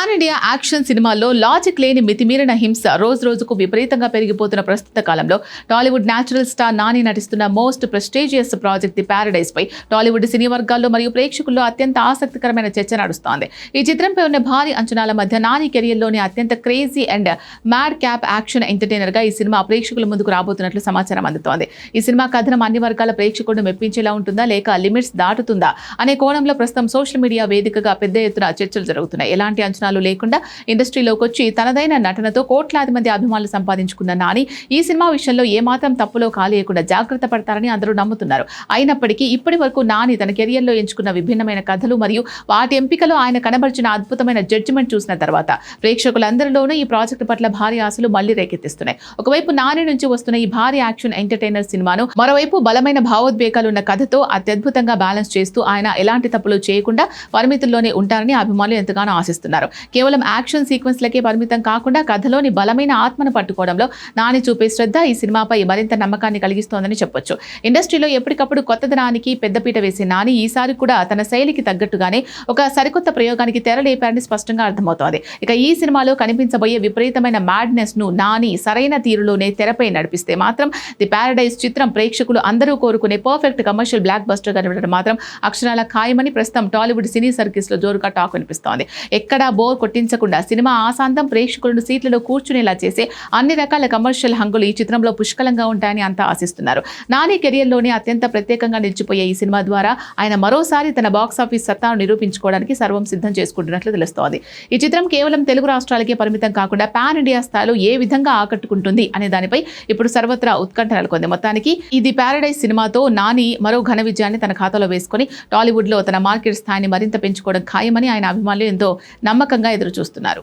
Pan India action సినిమాల్లో logic లేని మితిమీరిన హింస రోజు రోజుకు విపరీతంగా పెరిగిపోతున్న ప్రస్తుత కాలంలో టాలీవుడ్ న్యాచురల్ స్టార్ నాని నటిస్తున్న most prestigious project the paradise పై టాలీవుడ్ సినీ వర్గాల్లో మరియు ప్రేక్షకుల్లో అత్యంత ఆసక్తికరమైన చర్చ నడుస్తోంది. ఈ చిత్రంపై ఉన్న భారీ అంచనాల మధ్య నాని కెరియర్లోని అత్యంత crazy and mad cap action entertainer గా ఈ సినిమా ప్రేక్షకుల ముందుకు రాబోతున్నట్లు సమాచారం అందుతోంది. ఈ సినిమా కథనం అన్ని వర్గాల ప్రేక్షకులను మెప్పించేలా ఉంటుందా లేక లిమిట్స్ దాటుతుందా అనే కోణంలో ప్రస్తుతం సోషల్ మీడియా వేదికగా పెద్ద ఎత్తున చర్చలు జరుగుతున్నాయి. ఎలాంటి అంచనాలు లేకుండా ఇండస్ట్రీలోకి వచ్చి తనదైన నటనతో కోట్లాది మంది అభిమానులు సంపాదించుకున్న నాని ఈ సినిమా విషయంలో ఏమాత్రం తప్పులో కాలేయకుండా జాగ్రత్త పడతారని అందరూ నమ్ముతున్నారు. అయినప్పటికీ ఇప్పటి వరకు నాని తన కెరియర్లో ఎంచుకున్న విభిన్నమైన కథలు మరియు వాటి ఎంపికలో ఆయన కనబరిచిన అద్భుతమైన జడ్జిమెంట్ చూసిన తర్వాత ప్రేక్షకులందరిలోనూ ఈ ప్రాజెక్టు పట్ల భారీ ఆశలు మళ్లీ రేకెత్తిస్తున్నాయి. ఒకవైపు నాని నుంచి వస్తున్న ఈ భారీ యాక్షన్ ఎంటర్టైనర్ సినిమాను, మరోవైపు బలమైన భావోద్వేగాలున్న కథతో అత్యద్భుతంగా బ్యాలెన్స్ చేస్తూ ఆయన ఎలాంటి తప్పులు చేయకుండా పరిమితుల్లోనే ఉంటారని అభిమానులు ఎంతగానో ఆశిస్తున్నారు. కేవలం యాక్షన్ సీక్వెన్స్లకే పరిమితం కాకుండా కథలోని బలమైన ఆత్మను పట్టుకోవడంలో నాని చూపే శ్రద్ధ ఈ సినిమాపై మరింత నమ్మకాన్ని కలిగిస్తోందని చెప్పొచ్చు. ఇండస్ట్రీలో ఎప్పటికప్పుడు కొత్తదనానికి పెద్దపీట వేసే నాని ఈసారి కూడా తన శైలికి తగ్గట్టుగానే ఒక సరికొత్త ప్రయోగానికి తెరలేపారని స్పష్టంగా అర్థమవుతోంది. ఇక ఈ సినిమాలో కనిపించబోయే విపరీతమైన మ్యాడ్నెస్ ను నాని సరైన తీరులోనే తెరపై నడిపిస్తే మాత్రం ది ప్యారడైజ్ చిత్రం ప్రేక్షకులు అందరూ కోరుకునే పర్ఫెక్ట్ కమర్షియల్ బ్లాక్ బస్టర్ గా నిలవడం మాత్రం అక్షరాల ఖాయమని ప్రస్తుతం టాలీవుడ్ సినీ సర్కిల్స్ లో జోరుగా టాక్ వినిపిస్తోంది. ఎక్కడా బోర్ కొట్టించకుండా సినిమా ఆశాంతం ప్రేక్షకులను సీట్లలో కూర్చునేలా చేసే అన్ని రకాల కమర్షియల్ హంగులు ఈ చిత్రంలో పుష్కలంగా ఉంటాయని అంతా ఆశిస్తున్నారు. నాని కెరియర్లోనే అత్యంత ప్రత్యేకంగా నిలిచిపోయే ఈ సినిమా ద్వారా ఆయన మరోసారి తన బాక్సాఫీస్ సత్తాను నిరూపించుకోవడానికి సర్వం సిద్ధం చేసుకుంటున్నట్లు తెలుస్తోంది. ఈ చిత్రం కేవలం తెలుగు రాష్ట్రాలకే పరిమితం కాకుండా పాన్ ఇండియా స్థాయిలో ఏ విధంగా ఆకట్టుకుంటుంది అనే దానిపై ఇప్పుడు సర్వత్రా ఉత్కంఠ నెలకొంది. మొత్తానికి ఇది ప్యారడైజ్ సినిమాతో నాని మరో ఘన విజయాన్ని తన ఖాతాలో వేసుకుని టాలీవుడ్ లో తన మార్కెట్ స్థాయిని మరింత పెంచుకోవడం ఖాయమని ఆయన అభిమానులు ఎంతో నమ్మకంగా ఎదురు చూస్తున్నారు.